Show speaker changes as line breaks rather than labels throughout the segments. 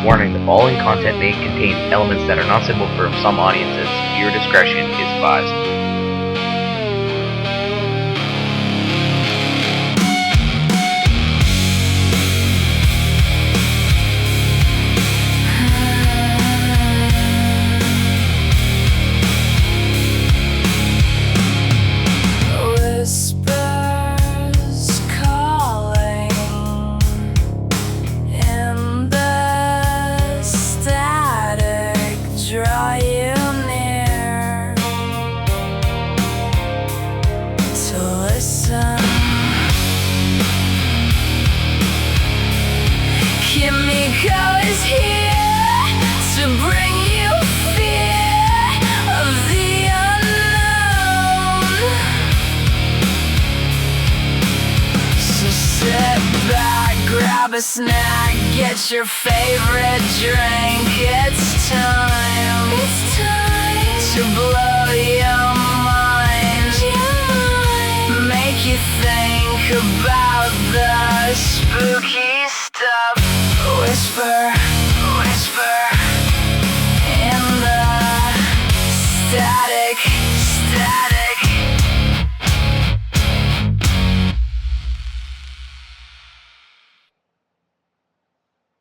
Warning, the following content may contain elements that are not suitable for some audiences. Viewer discretion is advised.
Kimiko is here to bring you fear of the unknown. So sit back, grab a snack, get your favorite drink. It's time to blow your mind. Make you think about the spooky stuff. Whisper, whisper in the static.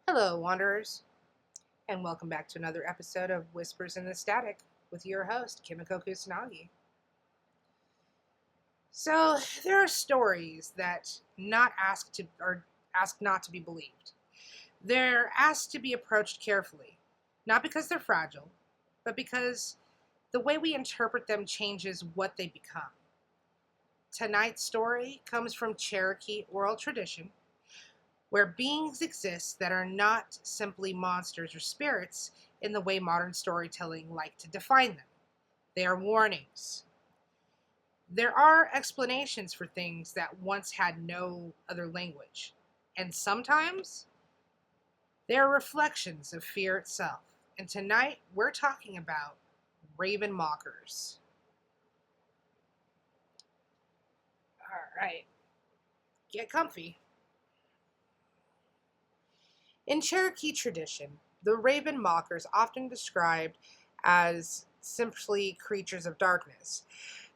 Hello, Wanderers, and welcome back to another episode of Whispers in the Static with your host, Kimiko Kusanagi. So, there are stories that are asked not to be believed. They're asked to be approached carefully, not because they're fragile, but because the way we interpret them changes what they become. Tonight's story comes from Cherokee oral tradition, where beings exist that are not simply monsters or spirits in the way modern storytelling like to define them. They are warnings. There are explanations for things that once had no other language, and sometimes they are reflections of fear itself. And tonight we're talking about raven mockers. All right, get comfy. In Cherokee tradition, the raven mockers often described as simply creatures of darkness.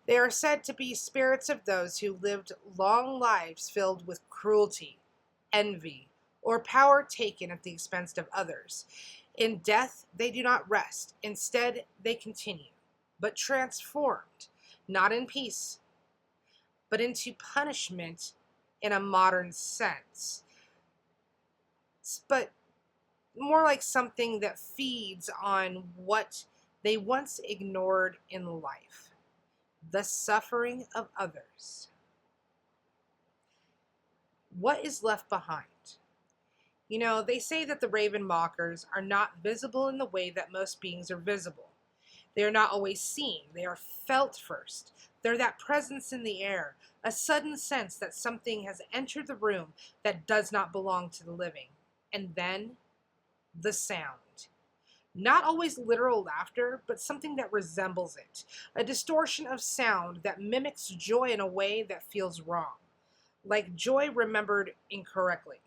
They are said to be spirits of those who lived long lives filled with cruelty, envy, or power taken at the expense of others. In death, they do not rest. Instead, they continue, but transformed, not in peace, but into punishment in a modern sense. But more like something that feeds on what they once ignored in life, the suffering of others. What is left behind? You know, they say that the raven mockers are not visible in the way that most beings are visible. They are not always seen. They are felt first. They're that presence in the air, a sudden sense that something has entered the room that does not belong to the living. And then, the sound. Not always literal laughter, but something that resembles it. A distortion of sound that mimics joy in a way that feels wrong. Like joy remembered incorrectly.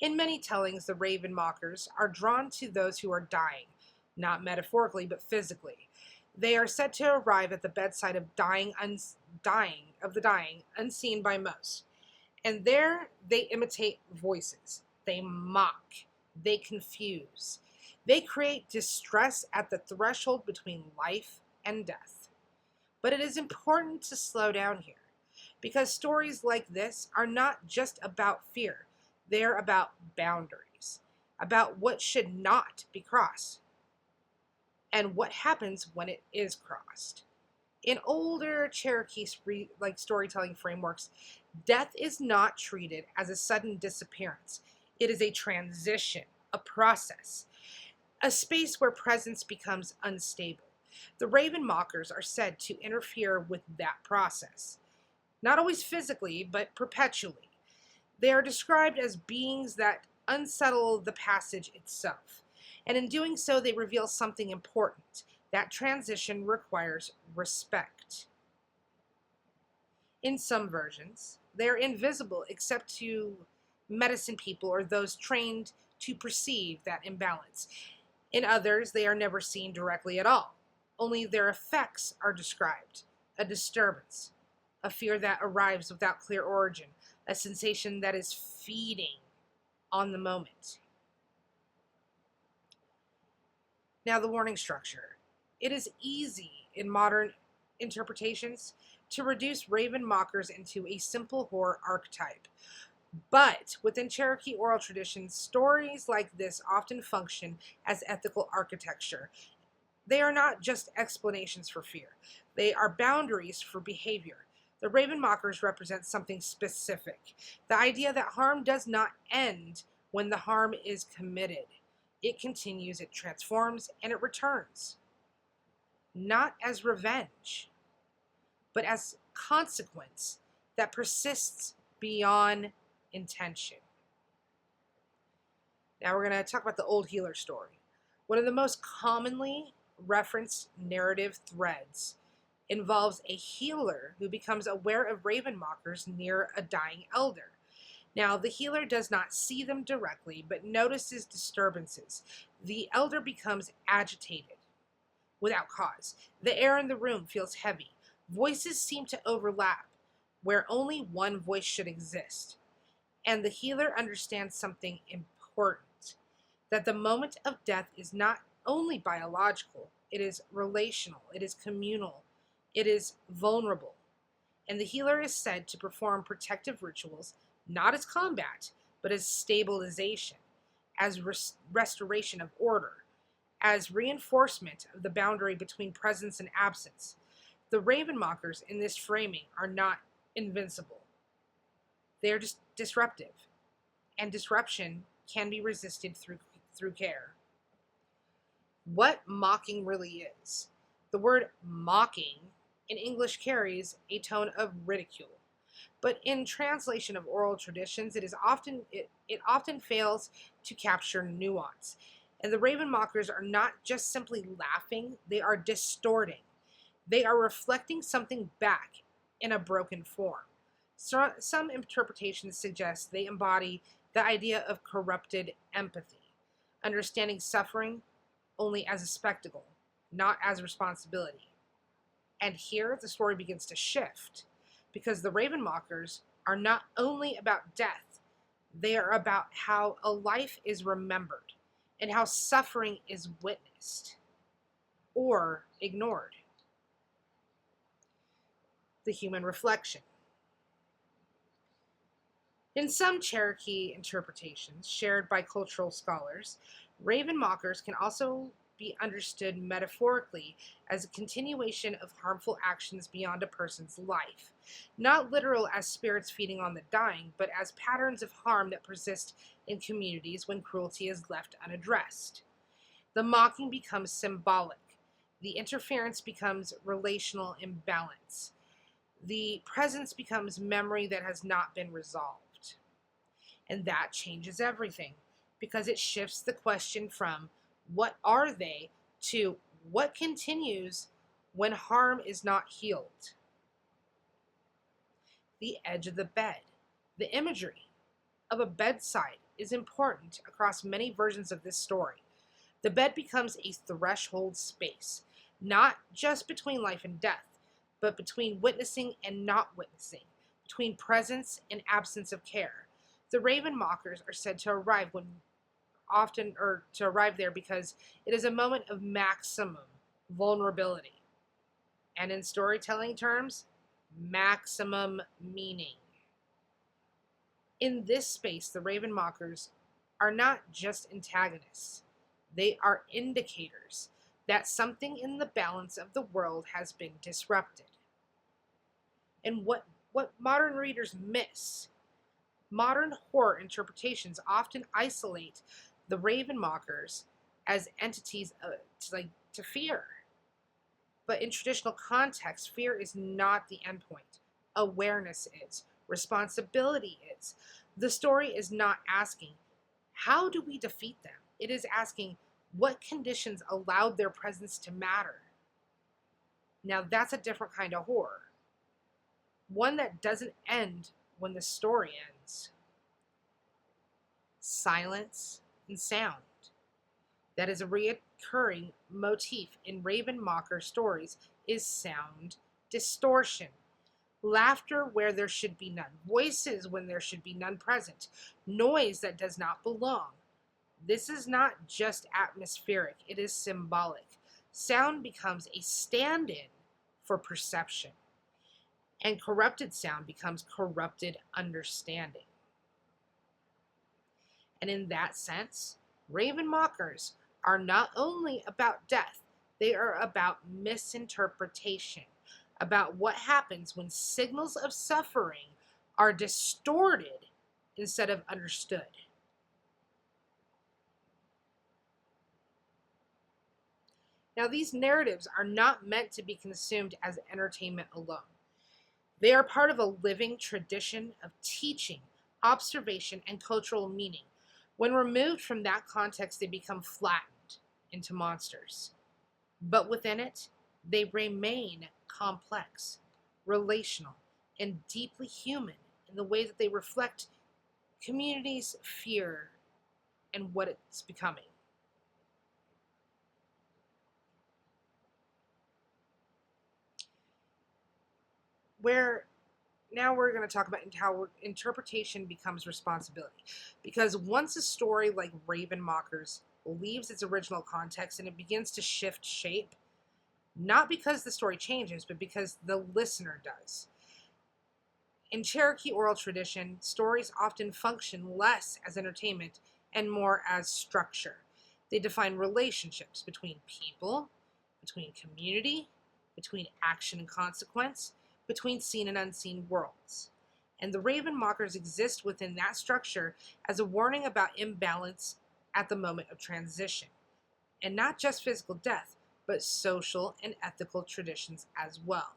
In many tellings, the raven mockers are drawn to those who are dying, not metaphorically, but physically. They are said to arrive at the bedside of the dying, unseen by most. And there they imitate voices. They mock. They confuse. They create distress at the threshold between life and death. But it is important to slow down here, because stories like this are not just about fear. They're about boundaries, about what should not be crossed, and what happens when it is crossed. In older Cherokee storytelling frameworks, death is not treated as a sudden disappearance. It is a transition, a process, a space where presence becomes unstable. The raven mockers are said to interfere with that process, not always physically, but perpetually. They are described as beings that unsettle the passage itself, and in doing so, they reveal something important. That transition requires respect. In some versions, they are invisible except to medicine people or those trained to perceive that imbalance. In others, they are never seen directly at all. Only their effects are described. A disturbance, a fear that arrives without clear origin, a sensation that is feeding on the moment. Now, the warning structure. It is easy in modern interpretations to reduce raven mockers into a simple horror archetype. But within Cherokee oral traditions, stories like this often function as ethical architecture. They are not just explanations for fear, they are boundaries for behavior. The raven mockers represent something specific, the idea that harm does not end when the harm is committed. It continues, it transforms, and it returns. Not as revenge, but as consequence that persists beyond intention. Now we're going to talk about the old healer story. One of the most commonly referenced narrative threads involves a healer who becomes aware of raven mockers near a dying elder. Now, the healer does not see them directly, but notices disturbances. The elder becomes agitated without cause. The air in the room feels heavy. Voices seem to overlap where only one voice should exist. And the healer understands something important, that the moment of death is not only biological, it is relational, it is communal, it is vulnerable. And the healer is said to perform protective rituals, not as combat, but as stabilization, as restoration of order, as reinforcement of the boundary between presence and absence. The raven mockers in this framing are not invincible. They are just disruptive, and disruption can be resisted through care. What mocking really is. The word mocking in English carries a tone of ridicule. But in translation of oral traditions, it often fails to capture nuance. And the raven mockers are not just simply laughing, they are distorting. They are reflecting something back in a broken form. So, some interpretations suggest they embody the idea of corrupted empathy, understanding suffering only as a spectacle, not as responsibility. And here the story begins to shift, because the raven mockers are not only about death, they are about how a life is remembered and how suffering is witnessed or ignored. The human reflection. In some Cherokee interpretations shared by cultural scholars, raven mockers can also be understood metaphorically as a continuation of harmful actions beyond a person's life, not literal as spirits feeding on the dying, but as patterns of harm that persist in communities when cruelty is left unaddressed. The mocking becomes symbolic. The interference becomes relational imbalance. The presence becomes memory that has not been resolved. And that changes everything, because it shifts the question from what are they to what continues when harm is not healed. The edge of the bed. The imagery of a bedside is important across many versions of this story. The bed becomes a threshold space, not just between life and death, but between witnessing and not witnessing, between presence and absence of care. The raven mockers are said to arrive there because it is a moment of maximum vulnerability. And in storytelling terms, maximum meaning. In this space, the raven mockers are not just antagonists. They are indicators that something in the balance of the world has been disrupted. And what modern readers miss. Modern horror interpretations often isolate the raven mockers as entities to fear. But in traditional context, fear is not the endpoint. Awareness is. Responsibility is. The story is not asking, how do we defeat them? It is asking, what conditions allowed their presence to matter? Now that's a different kind of horror. One that doesn't end when the story ends. Silence and sound. That is a recurring motif in Raven Mocker stories is sound distortion. Laughter where there should be none. Voices when there should be none present. Noise that does not belong. This is not just atmospheric, it is symbolic. Sound becomes a stand-in for perception. And corrupted sound becomes corrupted understanding. And in that sense, Raven Mockers are not only about death, they are about misinterpretation, about what happens when signals of suffering are distorted instead of understood. Now, these narratives are not meant to be consumed as entertainment alone. They are part of a living tradition of teaching, observation, and cultural meaning. When removed from that context, they become flattened into monsters. But within it, they remain complex, relational, and deeply human in the way that they reflect communities' fear and what it's becoming. Now we're going to talk about how interpretation becomes responsibility. Because once a story like Raven Mockers leaves its original context and it begins to shift shape, not because the story changes, but because the listener does. In Cherokee oral tradition, stories often function less as entertainment and more as structure. They define relationships between people, between community, between action and consequence, between seen and unseen worlds. And the Raven Mockers exist within that structure as a warning about imbalance at the moment of transition. And not just physical death, but social and ethical traditions as well.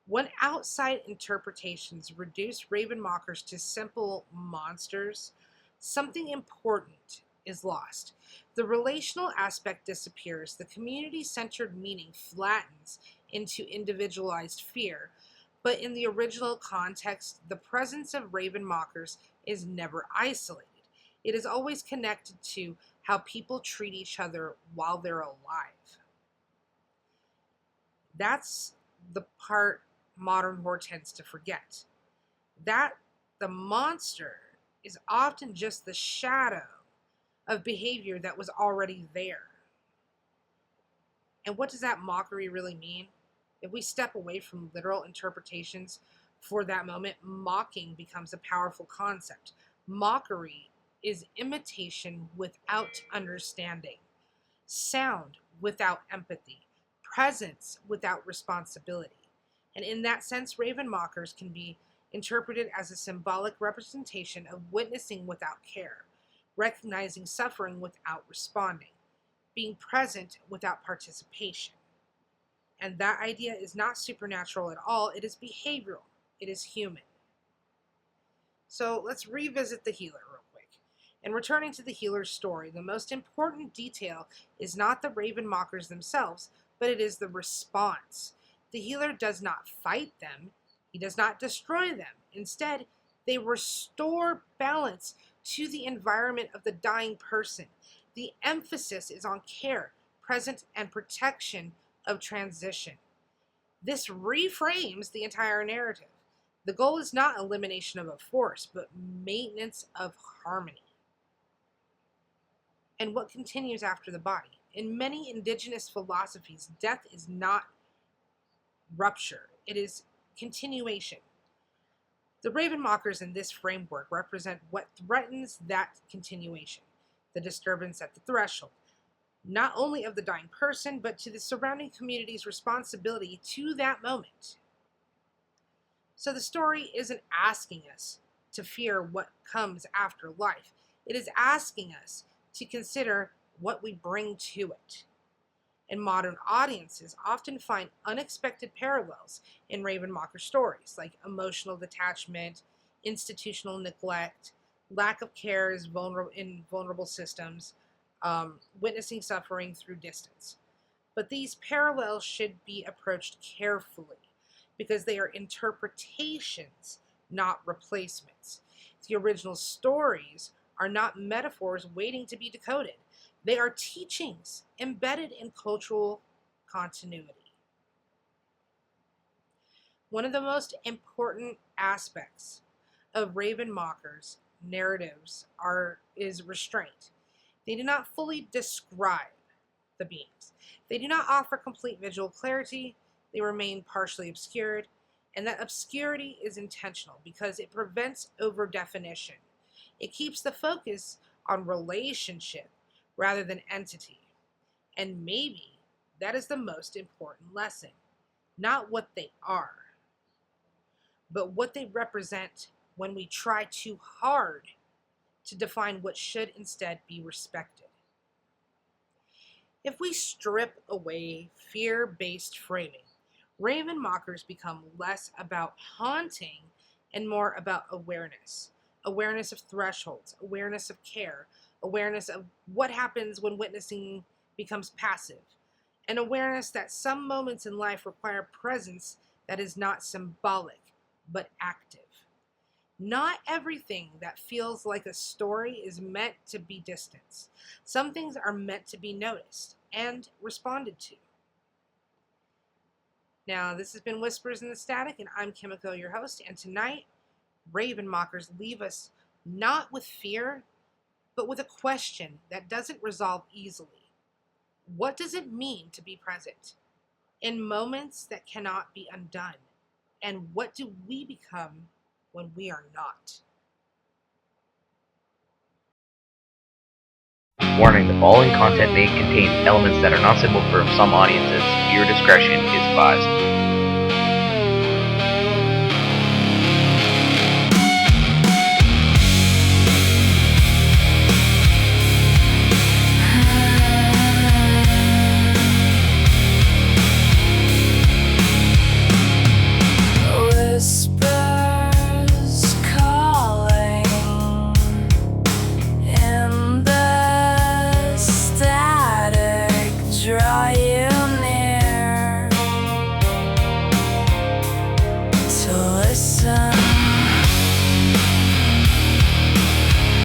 When outside interpretations reduce Raven Mockers to simple monsters, something important is lost. The relational aspect disappears, the community-centered meaning flattens into individualized fear, but in the original context, the presence of Raven Mockers is never isolated. It is always connected to how people treat each other while they're alive. That's the part modern horror tends to forget. That the monster is often just the shadow of behavior that was already there. And what does that mockery really mean? If we step away from literal interpretations for that moment, mocking becomes a powerful concept. Mockery is imitation without understanding, sound without empathy, presence without responsibility. And in that sense, Raven Mockers can be interpreted as a symbolic representation of witnessing without care, recognizing suffering without responding, being present without participation. And that idea is not supernatural at all, it is behavioral, it is human. So let's revisit the healer real quick. And returning to the healer's story, the most important detail is not the Raven Mockers themselves, but it is the response. The healer does not fight them, he does not destroy them. Instead, they restore balance to the environment of the dying person. The emphasis is on care, presence, and protection of transition. This reframes the entire narrative. The goal is not elimination of a force, but maintenance of harmony. And what continues after the body? In many indigenous philosophies, death is not rupture, it is continuation. The Raven Mockers in this framework represent what threatens that continuation, the disturbance at the threshold, not only of the dying person, but to the surrounding community's responsibility to that moment. So the story isn't asking us to fear what comes after life. It is asking us to consider what we bring to it. And modern audiences often find unexpected parallels in Raven Mocker stories, like emotional detachment, institutional neglect, lack of care in vulnerable systems, witnessing suffering through distance. But these parallels should be approached carefully because they are interpretations, not replacements. The original stories are not metaphors waiting to be decoded. They are teachings embedded in cultural continuity. One of the most important aspects of Raven Mockers' narratives is restraint. They do not fully describe the beings. They do not offer complete visual clarity. They remain partially obscured, and that obscurity is intentional because it prevents over-definition. It keeps the focus on relationship rather than entity. And maybe that is the most important lesson. Not what they are, but what they represent when we try too hard to define what should instead be respected. If we strip away fear-based framing, Raven Mockers become less about haunting and more about awareness. Awareness of thresholds, awareness of care, awareness of what happens when witnessing becomes passive, and awareness that some moments in life require presence that is not symbolic, but active. Not everything that feels like a story is meant to be distance. Some things are meant to be noticed and responded to. Now, this has been Whispers in the Static, and I'm Kimiko, your host, and tonight, Raven Mockers leave us not with fear, but with a question that doesn't resolve easily. What does it mean to be present in moments that cannot be undone? And what do we become when we are not?
Warning, the following content may contain elements that are not suitable for some audiences. Viewer discretion is advised.